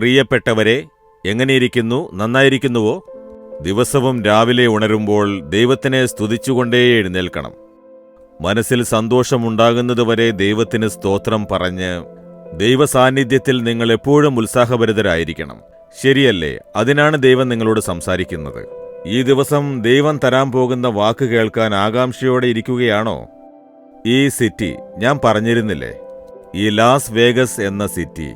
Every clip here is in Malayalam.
പ്രിയപ്പെട്ടവരെ, എങ്ങനെയിരിക്കുന്നു? നന്നായിരിക്കുന്നുവോ? ദിവസവും രാവിലെ ഉണരുമ്പോൾ ദൈവത്തിനെ സ്തുതിച്ചുകൊണ്ടേ എഴുന്നേൽക്കണം. മനസ്സിൽ സന്തോഷമുണ്ടാകുന്നതുവരെ ദൈവത്തിന് സ്തോത്രം പറഞ്ഞ് ദൈവസാന്നിധ്യത്തിൽ നിങ്ങൾ എപ്പോഴും ഉത്സാഹഭരിതരായിരിക്കണം. ശരിയല്ലേ? അതിനാണ് ദൈവം നിങ്ങളോട് സംസാരിക്കുന്നത്. ഈ ദിവസം ദൈവം തരാൻ പോകുന്ന വാക്ക് കേൾക്കാൻ ആകാംക്ഷയോടെ ഇരിക്കുകയാണോ? ഈ സിറ്റി ഞാൻ പറഞ്ഞിരുന്നില്ലേ, ഈ ലാസ് വേഗസ് എന്ന സിറ്റി,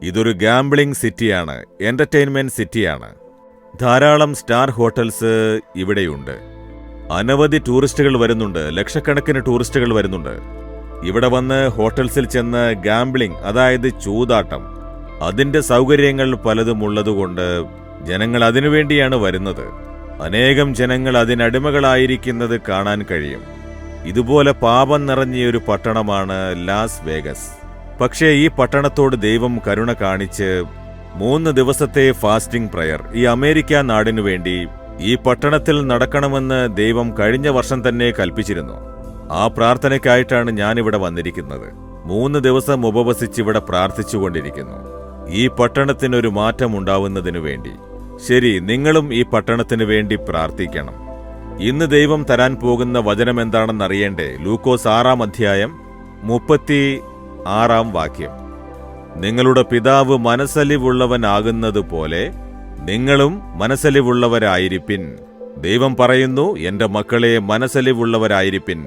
ഇതൊരു ഗാംബ്ലിംഗ് സിറ്റിയാണ്, എന്റർടൈൻമെന്റ് സിറ്റിയാണ്. ധാരാളം സ്റ്റാർ ഹോട്ടൽസ് ഇവിടെയുണ്ട്. അനവധി ടൂറിസ്റ്റുകൾ വരുന്നുണ്ട്, ലക്ഷക്കണക്കിന് ടൂറിസ്റ്റുകൾ വരുന്നുണ്ട്. ഇവിടെ വന്ന് ഹോട്ടൽസിൽ ചെന്ന് ഗാംബ്ലിംഗ്, അതായത് ചൂതാട്ടം, അതിന്റെ സൗകര്യങ്ങൾ പലതും ഉള്ളതുകൊണ്ട് ജനങ്ങൾ അതിനുവേണ്ടിയാണ് വരുന്നത്. അനേകം ജനങ്ങൾ അതിനടിമകളായിരിക്കുന്നത് കാണാൻ കഴിയും. ഇതുപോലെ പാപം നിറഞ്ഞൊരു പട്ടണമാണ് ലാസ് വേഗസ്. പക്ഷേ ഈ പട്ടണത്തോട് ദൈവം കരുണ കാണിച്ച് 3 ദിവസത്തെ ഫാസ്റ്റിംഗ് പ്രയർ ഈ അമേരിക്ക നാടിനു വേണ്ടി ഈ പട്ടണത്തിൽ നടക്കണമെന്ന് ദൈവം കഴിഞ്ഞ വർഷം തന്നെ കൽപ്പിച്ചിരുന്നു. ആ പ്രാർത്ഥനയ്ക്കായിട്ടാണ് ഞാനിവിടെ വന്നിരിക്കുന്നത്. 3 ദിവസം ഉപവസിച്ചിവിടെ പ്രാർത്ഥിച്ചുകൊണ്ടിരിക്കുന്നു, ഈ പട്ടണത്തിനൊരു മാറ്റം ഉണ്ടാവുന്നതിനു വേണ്ടി. ശരി, നിങ്ങളും ഈ പട്ടണത്തിനു വേണ്ടി പ്രാർത്ഥിക്കണം. ഇന്ന് ദൈവം തരാൻ പോകുന്ന വചനം എന്താണെന്നറിയണ്ടേ? ലൂക്കോസ് 6-ാം അധ്യായം 36-ാം വാക്യം. നിങ്ങളുടെ പിതാവ് മനസ്സലിവുള്ളവനാകുന്നതുപോലെ നിങ്ങളും മനസ്സലിവുള്ളവരായിരിപ്പിൻ. ദൈവം പറയുന്നു, എന്റെ മക്കളെ, മനസ്സലിവുള്ളവരായിരിപ്പിൻ.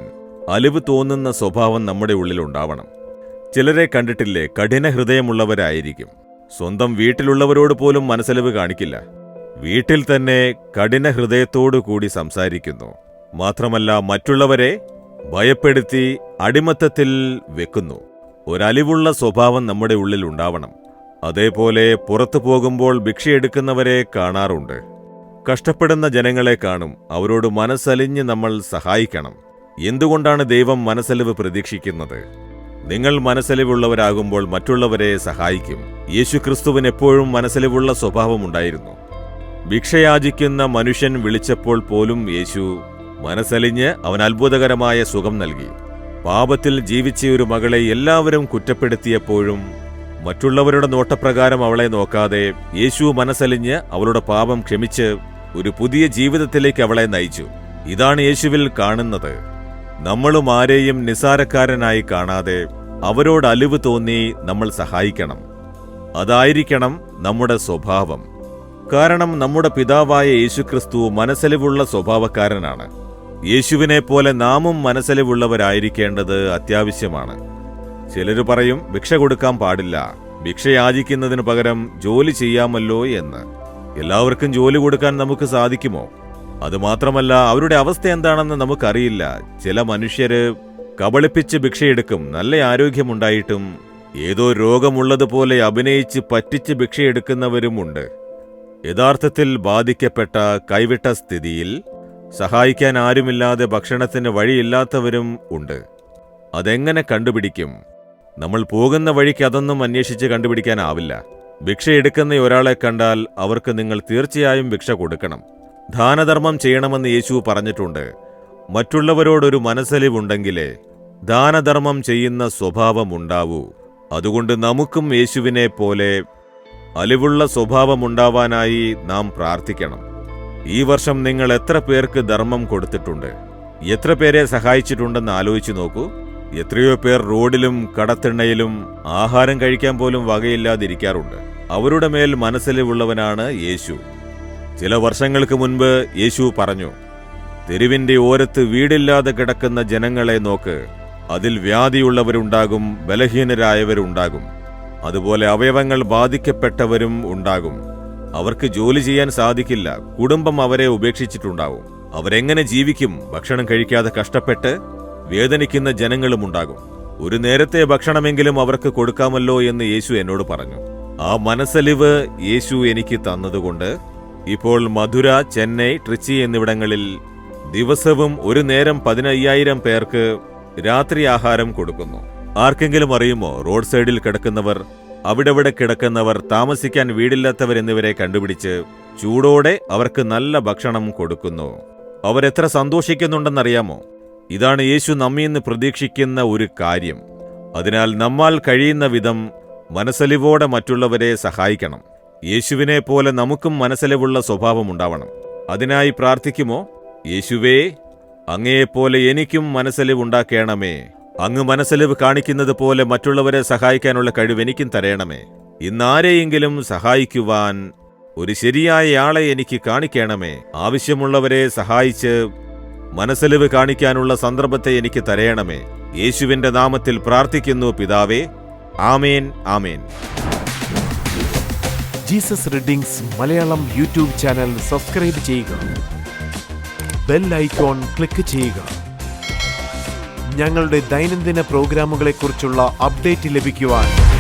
അലിവ് തോന്നുന്ന സ്വഭാവം നമ്മുടെ ഉള്ളിലുണ്ടാവണം. ചിലരെ കണ്ടിട്ടില്ലേ, കഠിന ഹൃദയമുള്ളവരായിരിക്കും. സ്വന്തം വീട്ടിലുള്ളവരോട് പോലും മനസ്സലിവ് കാണിക്കില്ല. വീട്ടിൽ തന്നെ കഠിന ഹൃദയത്തോടു കൂടി സംസാരിക്കുന്നു. മാത്രമല്ല, മറ്റുള്ളവരെ ഭയപ്പെടുത്തി അടിമത്തത്തിൽ വെക്കുന്നു. ഒരലിവുള്ള സ്വഭാവം നമ്മുടെ ഉള്ളിൽ ഉണ്ടാവണം. അതേപോലെ പുറത്തു പോകുമ്പോൾ ഭിക്ഷയെടുക്കുന്നവരെ കാണാറുണ്ട്. കഷ്ടപ്പെടുന്ന ജനങ്ങളെ കാണും. അവരോട് മനസ്സലിഞ്ഞ് നമ്മൾ സഹായിക്കണം. എന്തുകൊണ്ടാണ് ദൈവം മനസ്സലിവ് പ്രതീക്ഷിക്കുന്നത്? നിങ്ങൾ മനസ്സലിവുള്ളവരാകുമ്പോൾ മറ്റുള്ളവരെ സഹായിക്കും. യേശുക്രിസ്തുവിന് എപ്പോഴും മനസ്സലിവുള്ള സ്വഭാവമുണ്ടായിരുന്നു. ഭിക്ഷയാചിക്കുന്ന മനുഷ്യൻ വിളിച്ചപ്പോൾ പോലും യേശു മനസ്സലിഞ്ഞ് അവൻ അത്ഭുതകരമായ സുഖം നൽകി. പാപത്തിൽ ജീവിച്ച ഒരു മകളെ എല്ലാവരും കുറ്റപ്പെടുത്തിയപ്പോഴും മറ്റുള്ളവരുടെ നോട്ടപ്രകാരം അവളെ നോക്കാതെ യേശു മനസ്സലിഞ്ഞ് അവളുടെ പാപം ക്ഷമിച്ച് ഒരു പുതിയ ജീവിതത്തിലേക്ക് അവളെ നയിച്ചു. ഇതാണ് യേശുവിൽ കാണുന്നത്. നമ്മളും ആരെയും നിസാരക്കാരനായി കാണാതെ അവരോട് അലിവ് തോന്നി നമ്മൾ സഹായിക്കണം. അതായിരിക്കണം നമ്മുടെ സ്വഭാവം. കാരണം നമ്മുടെ പിതാവായ യേശുക്രിസ്തു മനസ്സലിവുള്ള സ്വഭാവക്കാരനാണ്. യേശുവിനെ പോലെ നാമും മനസ്സലിവുള്ളവരായിരിക്കേണ്ടത് അത്യാവശ്യമാണ്. ചിലര് പറയും, ഭിക്ഷ കൊടുക്കാൻ പാടില്ല, ഭിക്ഷ യാചിക്കുന്നതിനു പകരം ജോലി ചെയ്യാമല്ലോ എന്ന്. എല്ലാവർക്കും ജോലി കൊടുക്കാൻ നമുക്ക് സാധിക്കുമോ? അതുമാത്രമല്ല, അവരുടെ അവസ്ഥ എന്താണെന്ന് നമുക്കറിയില്ല. ചില മനുഷ്യര് കബളിപ്പിച്ച് ഭിക്ഷയെടുക്കും. നല്ല ആരോഗ്യമുണ്ടായിട്ടും ഏതോ രോഗമുള്ളതുപോലെ അഭിനയിച്ച് പറ്റിച്ച് ഭിക്ഷയെടുക്കുന്നവരുമുണ്ട്. യഥാർത്ഥത്തിൽ ബാധിക്കപ്പെട്ട, കൈവിട്ട സ്ഥിതിയിൽ സഹായിക്കാൻ ആരുമില്ലാതെ ഭക്ഷണത്തിന് വഴിയില്ലാത്തവരും ഉണ്ട്. അതെങ്ങനെ കണ്ടുപിടിക്കും? നമ്മൾ പോകുന്ന വഴിക്ക് അതൊന്നും അന്വേഷിച്ച് കണ്ടുപിടിക്കാനാവില്ല. ഭിക്ഷയെടുക്കുന്ന ഒരാളെ കണ്ടാൽ അവർക്ക് നിങ്ങൾ തീർച്ചയായും ഭിക്ഷ കൊടുക്കണം. ദാനധർമ്മം ചെയ്യണമെന്ന് യേശു പറഞ്ഞിട്ടുണ്ട്. മറ്റുള്ളവരോടൊരു മനസ്സലിവുണ്ടെങ്കിലേ ദാനധർമ്മം ചെയ്യുന്ന സ്വഭാവമുണ്ടാവൂ. അതുകൊണ്ട് നമുക്കും യേശുവിനെ പോലെ അലിവുള്ള സ്വഭാവമുണ്ടാവാനായി നാം പ്രാർത്ഥിക്കണം. ഈ വർഷം നിങ്ങൾ എത്ര പേർക്ക് ധർമ്മം കൊടുത്തിട്ടുണ്ട്? എത്ര പേരെ സഹായിച്ചിട്ടുണ്ടെന്ന് ആലോചിച്ചു നോക്കൂ. എത്രയോ പേർ റോഡിലും കടത്തിണ്ണയിലും ആഹാരം കഴിക്കാൻ പോലും വകയില്ലാതിരിക്കാറുണ്ട്. അവരുടെ മേൽ മനസ്സലിവുള്ളവനാണ് യേശു. ചില വർഷങ്ങൾക്ക് മുൻപ് യേശു പറഞ്ഞു, തെരുവിന്റെ ഓരത്ത് വീടില്ലാതെ കിടക്കുന്ന ജനങ്ങളെ നോക്ക്. അതിൽ വ്യാധിയുള്ളവരുണ്ടാകും, ബലഹീനരായവരുണ്ടാകും, അതുപോലെ അവയവങ്ങൾ ബാധിക്കപ്പെട്ടവരും ഉണ്ടാകും. അവർക്ക് ജോലി ചെയ്യാൻ സാധിക്കില്ല. കുടുംബം അവരെ ഉപേക്ഷിച്ചിട്ടുണ്ടാവും. അവരെങ്ങനെ ജീവിക്കും? ഭക്ഷണം കഴിക്കാതെ കഷ്ടപ്പെട്ട് വേദനിക്കുന്ന ജനങ്ങളുമുണ്ടാകും. ഒരു നേരത്തെ ഭക്ഷണമെങ്കിലും അവർക്ക് കൊടുക്കാമല്ലോ എന്ന് യേശു എന്നോട് പറഞ്ഞു. ആ മനസ്സലിവ് യേശു എനിക്ക് തന്നതുകൊണ്ട് ഇപ്പോൾ മധുര, ചെന്നൈ, ട്രിച്ചി എന്നിവിടങ്ങളിൽ ദിവസവും ഒരു നേരം 15,000 പേർക്ക് രാത്രി ആഹാരം കൊടുക്കുന്നു. ആർക്കെങ്കിലും അറിയുമോ, റോഡ് സൈഡിൽ കിടക്കുന്നവർ, അവിടെവിടെ കിടക്കുന്നവർ, താമസിക്കാൻ വീടില്ലാത്തവർ എന്നിവരെ കണ്ടുപിടിച്ച് ചൂടോടെ അവർക്ക് നല്ല ഭക്ഷണം കൊടുക്കുന്നു. അവരെത്ര സന്തോഷിക്കുന്നുണ്ടെന്നറിയാമോ? ഇതാണ് യേശു നമ്മീന്ന് പ്രതീക്ഷിക്കുന്ന ഒരു കാര്യം. അതിനാൽ നമ്മാൽ കഴിയുന്ന വിധം മനസ്സലിവോടെ മറ്റുള്ളവരെ സഹായിക്കണം. യേശുവിനെ പോലെ നമുക്കും മനസ്സലിവുള്ള സ്വഭാവമുണ്ടാവണം. അതിനായി പ്രാർത്ഥിക്കുമോ? യേശുവേ, അങ്ങയെപ്പോലെ എനിക്കും മനസ്സലിവുണ്ടാക്കേണമേ. അങ്ങ് മനസ്സലിവ് കാണിക്കുന്നത് പോലെ മറ്റുള്ളവരെ സഹായിക്കാനുള്ള കഴിവ് എനിക്കും തരയണമേ. ഇന്നാരെയെങ്കിലും സഹായിക്കുവാൻ ഒരു ശരിയായ ആളെ എനിക്ക് കാണിക്കണമേ. ആവശ്യമുള്ളവരെ സഹായിച്ച് മനസ്സലിവ് കാണിക്കാനുള്ള സന്ദർഭത്തെ എനിക്ക് തരയണമേ. യേശുവിന്റെ നാമത്തിൽ പ്രാർത്ഥിക്കുന്നു പിതാവേ. ആമേൻ, ആമേൻ. Jesus readings Malayalam YouTube channel subscribe ചെയ്യുക. ബെൽ ഐക്കോൺ ക്ലിക്ക് ചെയ്യുക. ഞങ്ങളുടെ ദൈനംദിന പ്രോഗ്രാമുകളെക്കുറിച്ചുള്ള അപ്ഡേറ്റ് ലഭിക്കുവാൻ